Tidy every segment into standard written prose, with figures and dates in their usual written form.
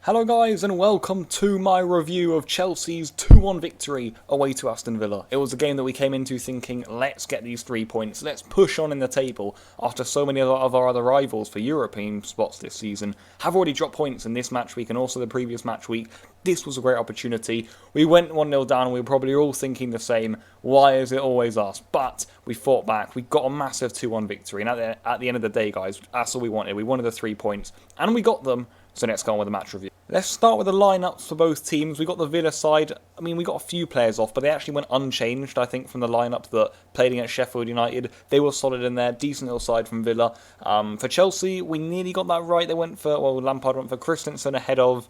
Hello guys and welcome to my review of Chelsea's 2-1 victory away to Aston Villa. It was a game that we came into thinking, let's get these 3 points, let's push on in the table after so many of our other rivals for European spots this season have already dropped points in this match week and also the previous match week. This was a great opportunity. We went 1-0 down and we were probably all thinking the same, why is it always us? But we fought back, we got a massive 2-1 victory and at the end of the day guys, that's all we wanted. We wanted the 3 points and we got them. So let's go on with the match review. Let's start with the lineups for both teams. We got the Villa side. I mean, we got a few players off, but they actually went unchanged, I think, from the lineup that played against Sheffield United. They were solid in there. Decent little side from Villa. For Chelsea, we nearly got that right. Lampard went for Christensen ahead of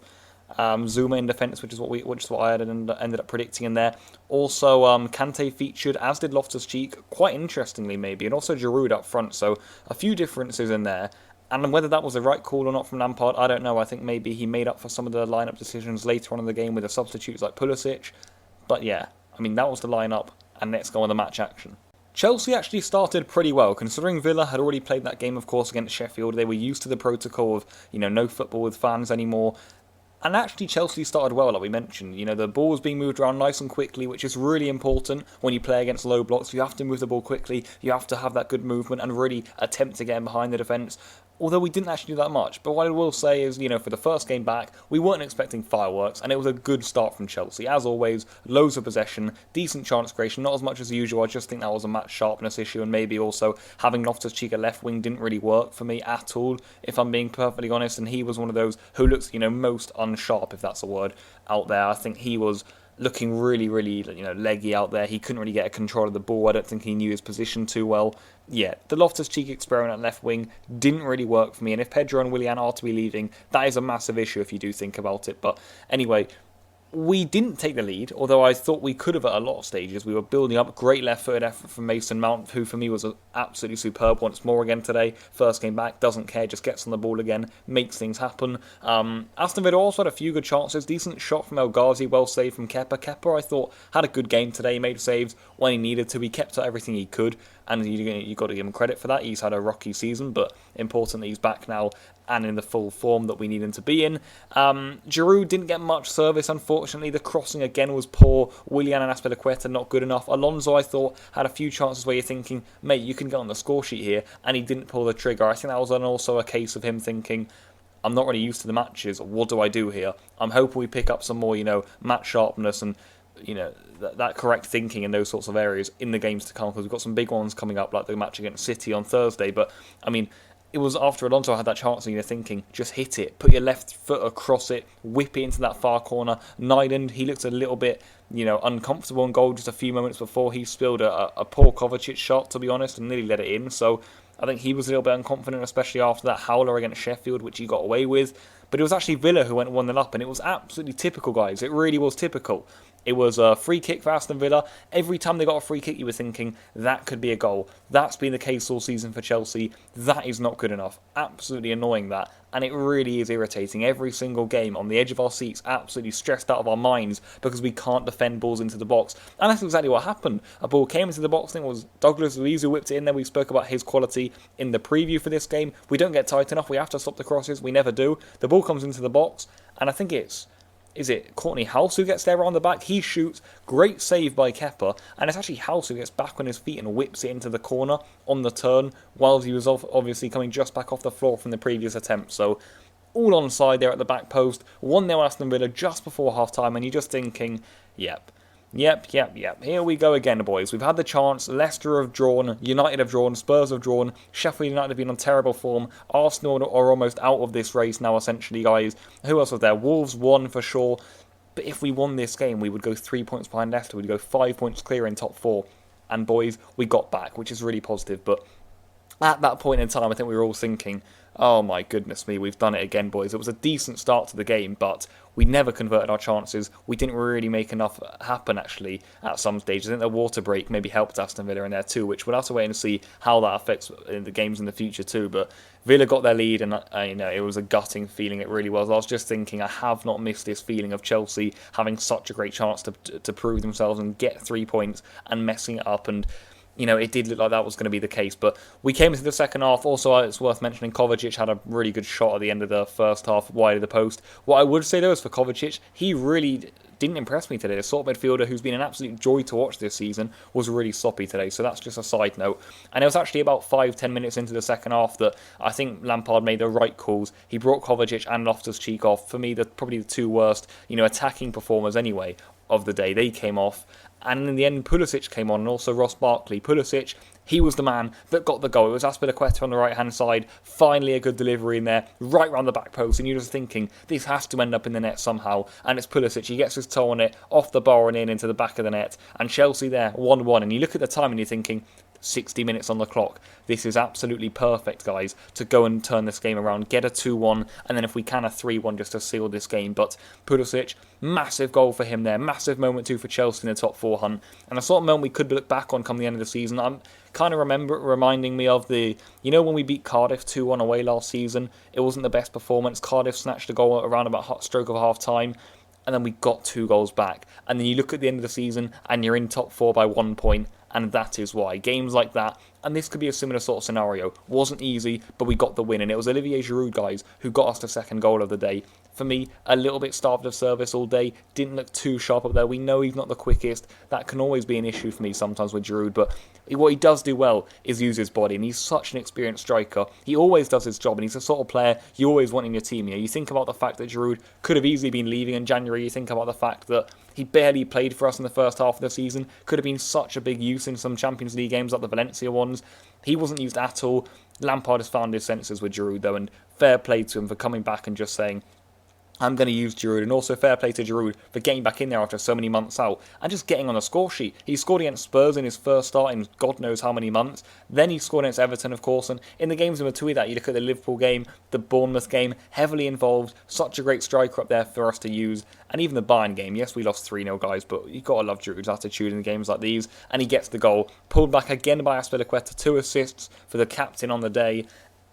Zuma in defence, which is what I had ended up predicting in there. Also, Kante featured, as did Loftus-Cheek, quite interestingly maybe, and also Giroud up front. So a few differences in there. And whether that was the right call or not from Lampard, I don't know. I think maybe he made up for some of the lineup decisions later on in the game with the substitutes like Pulisic. But yeah, I mean, that was the lineup, and let's go on the match action. Chelsea actually started pretty well, considering Villa had already played that game, of course, against Sheffield. They were used to the protocol of, no football with fans anymore. And actually, Chelsea started well, like we mentioned. The ball was being moved around nice and quickly, which is really important when you play against low blocks. You have to move the ball quickly. You have to have that good movement and really attempt to get in behind the defence. Although we didn't actually do that much. But what I will say is, for the first game back, we weren't expecting fireworks, and it was a good start from Chelsea. As always, loads of possession, decent chance creation, not as much as usual. I just think that was a match sharpness issue, and maybe also having Loftus-Cheek at left wing didn't really work for me at all, if I'm being perfectly honest. And he was one of those who looks, most unsharp, if that's a word, out there. I think he was looking really, leggy out there. He couldn't really get a control of the ball. I don't think he knew his position too well. Yeah, the Loftus-Cheek experiment at left wing didn't really work for me. And if Pedro and Willian are to be leaving, that is a massive issue if you do think about it. But anyway, we didn't take the lead, although I thought we could have at a lot of stages. We were building up. Great left-footed effort from Mason Mount, who for me was absolutely superb once more again today. First game back, doesn't care, just gets on the ball again, makes things happen. Aston Villa also had a few good chances. Decent shot from El Ghazi, well saved from Kepa. Kepa, I thought, had a good game today. He made saves when he needed to. He kept up everything he could, and you got to give him credit for that. He's had a rocky season, but importantly, he's back now and in the full form that we need him to be in. Giroud didn't get much service, unfortunately. The crossing again was poor. Willian and Azpilicueta not good enough. Alonso, I thought, had a few chances where you're thinking, mate, you can get on the score sheet here, and he didn't pull the trigger. I think that was also a case of him thinking, I'm not really used to the matches. What do I do here? I'm hoping we pick up some more, match sharpness and that correct thinking in those sorts of areas in the games to come, because we've got some big ones coming up, like the match against City on Thursday. But I mean, it was after Alonso had that chance and you're thinking, just hit it, put your left foot across it, whip it into that far corner. Nyland, he looked a little bit, uncomfortable in goal just a few moments before he spilled a poor Kovacic shot, to be honest, and nearly let it in. So I think he was a little bit unconfident, especially after that howler against Sheffield, which he got away with. But it was actually Villa who went 1-0 up, and it was absolutely typical, guys. It really was typical. It was a free kick for Aston Villa. Every time they got a free kick, you were thinking, that could be a goal. That's been the case all season for Chelsea. That is not good enough. Absolutely annoying, that. And it really is irritating. Every single game, on the edge of our seats, absolutely stressed out of our minds because we can't defend balls into the box. And that's exactly what happened. A ball came into the box. I think it was Douglas Luiz who whipped it in there. We spoke about his quality in the preview for this game. We don't get tight enough. We have to stop the crosses. We never do. The ball comes into the box, and I think is it Courtney House who gets there around the back? He shoots, great save by Kepa, and it's actually House who gets back on his feet and whips it into the corner on the turn, while he was obviously coming just back off the floor from the previous attempt. So all onside there at the back post, 1-0 Aston Villa just before half-time, and you're just thinking, Yep. Here we go again, boys. We've had the chance. Leicester have drawn. United have drawn. Spurs have drawn. Sheffield United have been on terrible form. Arsenal are almost out of this race now, essentially, guys. Who else was there? Wolves won for sure. But if we won this game, we would go 3 points behind Leicester. We'd go 5 points clear in top 4. And, boys, we got back, which is really positive. But at that point in time, I think we were all thinking, oh my goodness me, we've done it again, boys. It was a decent start to the game, but we never converted our chances. We didn't really make enough happen, actually, at some stages. I think the water break maybe helped Aston Villa in there too, which we'll have to wait and see how that affects in the games in the future too. But Villa got their lead, and it was a gutting feeling. It really was. I was just thinking, I have not missed this feeling of Chelsea having such a great chance to prove themselves and get 3 points and messing it up. And it did look like that was going to be the case. But we came into the second half. Also, it's worth mentioning Kovacic had a really good shot at the end of the first half, wide of the post. What I would say, though, is for Kovacic, he really didn't impress me today. The sort of midfielder who's been an absolute joy to watch this season was really sloppy today. So that's just a side note. And it was actually about 5-10 minutes into the second half that I think Lampard made the right calls. He brought Kovacic and Loftus-Cheek off. For me, probably the two worst, attacking performers anyway of the day. They came off. And in the end, Pulisic came on, and also Ross Barkley. Pulisic, he was the man that got the goal. It was Azpilicueta on the right-hand side. Finally, a good delivery in there, right round the back post. And you're just thinking, this has to end up in the net somehow. And it's Pulisic. He gets his toe on it, off the bar and into the back of the net. And Chelsea there, 1-1. And you look at the time and you're thinking, 60 minutes on the clock. This is absolutely perfect, guys, to go and turn this game around, get a 2-1, and then if we can, a 3-1 just to seal this game. But Pulisic, massive goal for him there, massive moment too for Chelsea in the top 4 hunt, and a sort of moment we could look back on come the end of the season. I'm kind of reminding me of when we beat Cardiff 2-1 away last season. It wasn't the best performance. Cardiff snatched a goal around about stroke of half time, and then we got 2 goals back. And then you look at the end of the season, and you're in top 4 by 1 point. And that is why. Games like that, and this could be a similar sort of scenario, wasn't easy, but we got the win. And it was Olivier Giroud, guys, who got us the second goal of the day. For me, a little bit starved of service all day. Didn't look too sharp up there. We know he's not the quickest. That can always be an issue for me sometimes with Giroud. But what he does do well is use his body. And he's such an experienced striker. He always does his job. And he's the sort of player you always want in your team. You think about the fact that Giroud could have easily been leaving in January. You think about the fact that he barely played for us in the first half of the season. Could have been such a big use in some Champions League games like the Valencia ones. He wasn't used at all. Lampard has found his senses with Giroud, though. And fair play to him for coming back and just saying, I'm going to use Giroud, and also fair play to Giroud for getting back in there after so many months out and just getting on the score sheet. He scored against Spurs in his first start in God knows how many months. Then he scored against Everton, of course, and in the games in between that, you look at the Liverpool game, the Bournemouth game, heavily involved, such a great striker up there for us to use, and even the Bayern game. Yes, we lost 3-0, guys, but you've got to love Giroud's attitude in games like these, and he gets the goal, pulled back again by Azpilicueta, 2 assists for the captain on the day.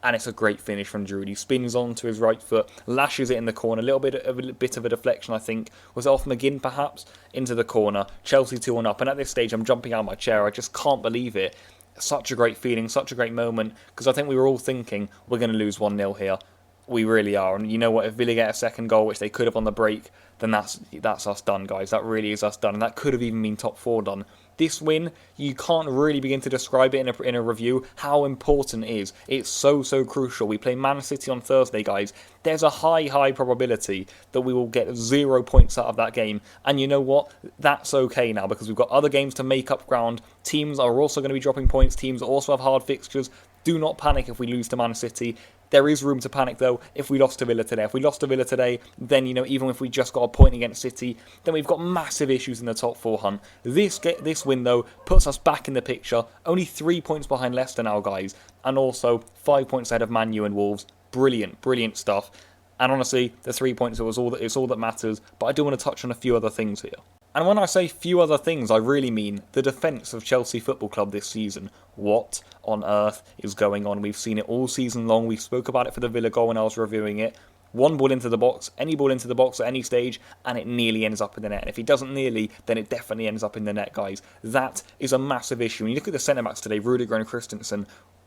And it's a great finish from Giroud. He spins onto his right foot, lashes it in the corner. A little bit of a deflection, I think. Was it off McGinn, perhaps? Into the corner. Chelsea 2-1 up. And at this stage, I'm jumping out of my chair. I just can't believe it. Such a great feeling, such a great moment. Because I think we were all thinking, we're going to lose 1-0 here. We really are. And you know what? If Villa get a second goal, which they could have on the break, then that's us done, guys. That really is us done. And that could have even been top 4 done. This win, you can't really begin to describe it in a review how important it is. It's so crucial. We play Man City on Thursday, guys. There's a high probability that we will get 0 points out of that game. And you know what? That's okay now because we've got other games to make up ground. Teams are also going to be dropping points. Teams also have hard fixtures. Do not panic if we lose to Man City. There is room to panic, though, if we lost to Villa today. If we lost to Villa today, then, even if we just got a point against City, then we've got massive issues in the top 4 hunt. This win, though, puts us back in the picture. Only 3 points behind Leicester now, guys. And also 5 points ahead of Man U and Wolves. Brilliant stuff. And honestly, the 3 points it's all that matters. But I do want to touch on a few other things here. And when I say few other things, I really mean the defence of Chelsea Football Club this season. What on earth is going on? We've seen it all season long. We spoke about it for the Villa goal when I was reviewing it. One ball into the box, any ball into the box at any stage, and it nearly ends up in the net. And if it doesn't nearly, then it definitely ends up in the net, guys. That is a massive issue. When you look at the centre-backs today, Rudiger and Christensen,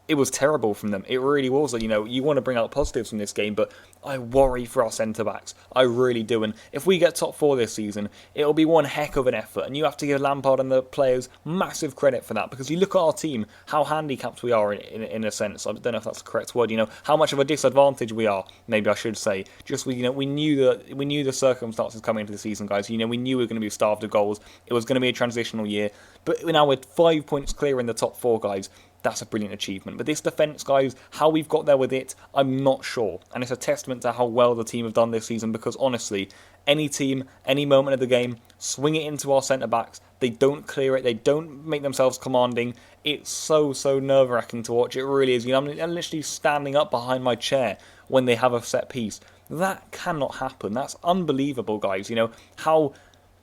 it was terrible from them. It really was. You want to bring out positives from this game, but I worry for our centre-backs. I really do. And if we get top 4 this season, it'll be one heck of an effort. And you have to give Lampard and the players massive credit for that. Because you look at our team, how handicapped we are in a sense. I don't know if that's the correct word. How much of a disadvantage we are, maybe I should say. Just, we knew the circumstances coming into the season, guys. We knew we were going to be starved of goals. It was going to be a transitional year. But now we're 5 points clear in the top 4, guys. That's a brilliant achievement. But this defence, guys, how we've got there with it, I'm not sure. And it's a testament to how well the team have done this season because, honestly, any team, any moment of the game, swing it into our centre-backs. They don't clear it. They don't make themselves commanding. It's so nerve-wracking to watch. It really is. I'm literally standing up behind my chair when they have a set piece. That cannot happen. That's unbelievable, guys.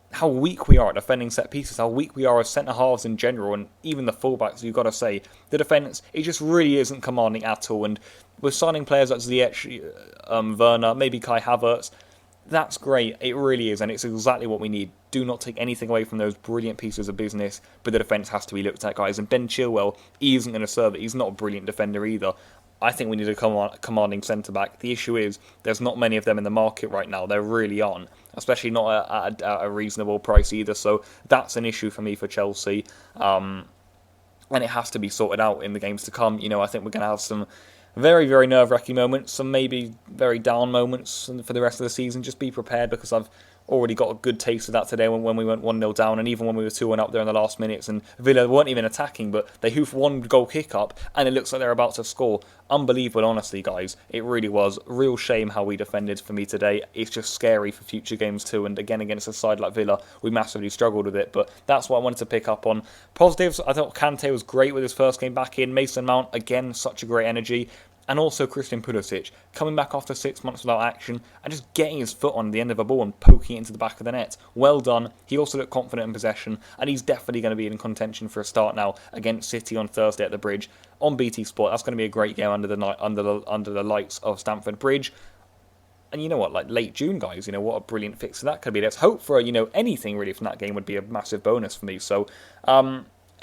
How weak we are at defending set pieces, how weak we are as centre-halves in general, and even the fullbacks, you've got to say. The defence, it just really isn't commanding at all, and we're signing players like Ziyech, Werner, maybe Kai Havertz. That's great, it really is, and it's exactly what we need. do not take anything away from those brilliant pieces of business, but the defence has to be looked at, guys. And Ben Chilwell, he isn't going to serve it. He's not a brilliant defender either. I think we need a commanding centre-back. The issue is there's not many of them in the market right now. There really aren't, especially not at a reasonable price either. So that's an issue for me for Chelsea. And it has to be sorted out in the games to come. You know, I think we're going to have some very, very nerve-wracking moments, some maybe very down moments for the rest of the season. Just be prepared, because I've already got a good taste of that today when we went 1-0 down, and even when we were 2-1 up there in the last minutes, and Villa weren't even attacking, but they hoofed one goal kick up, and it looks like they're about to score. Unbelievable, honestly, guys. It really was. Real shame how we defended for me today. It's just scary for future games too, and again, against a side like Villa, we massively struggled with it, but that's what I wanted to pick up on. Positives, I thought Kante was great with his first game back in. Mason Mount, again, such a great energy. And also Christian Pulisic, coming back after 6 months without action and just getting his foot on the end of a ball and poking it into the back of the net. Well done. He also looked confident in possession, and he's definitely going to be in contention for a start now against City on Thursday at the Bridge on BT Sport. That's going to be a great game under the lights of Stamford Bridge. And you know what, like late June, guys, you know, what a brilliant fixture that could be. Let's hope for, you know, anything really from that game would be a massive bonus for me. So,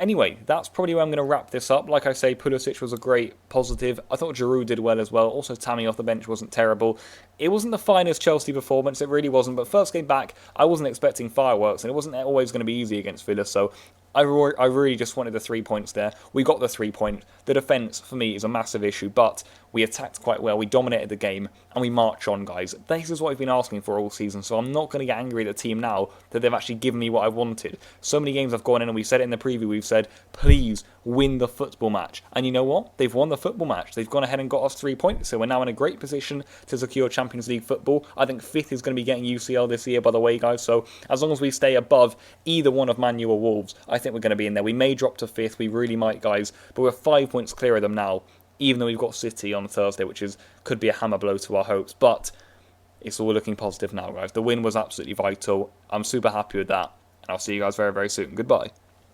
anyway, that's probably where I'm going to wrap this up. Like I say, Pulisic was a great positive. I thought Giroud did well as well. Also, Tammy off the bench wasn't terrible. It wasn't the finest Chelsea performance, it really wasn't. But first game back, I wasn't expecting fireworks, and it wasn't always going to be easy against Villa. So I really just wanted the 3 points there. We got the 3 points. The defence, for me, is a massive issue, but we attacked quite well. We dominated the game, and we march on, guys. This is what I've been asking for all season, so I'm not going to get angry at the team now that they've actually given me what I wanted. So many games I've gone in, and we said it in the preview, we've said, please win the football match. And you know what? They've won the football match. They've gone ahead and got us 3 points, so we're now in a great position to secure Champions League football. I think 5th is going to be getting UCL this year, by the way, guys, so as long as we stay above either one of Man U or Wolves, I think we're going to be in there. We may drop to 5th, we really might, guys, but we're 5 points clear of them now, even though we've got City on Thursday, which could be a hammer blow to our hopes, but it's all looking positive now, guys. The win was absolutely vital. I'm super happy with that, and I'll see you guys very, very soon. Goodbye.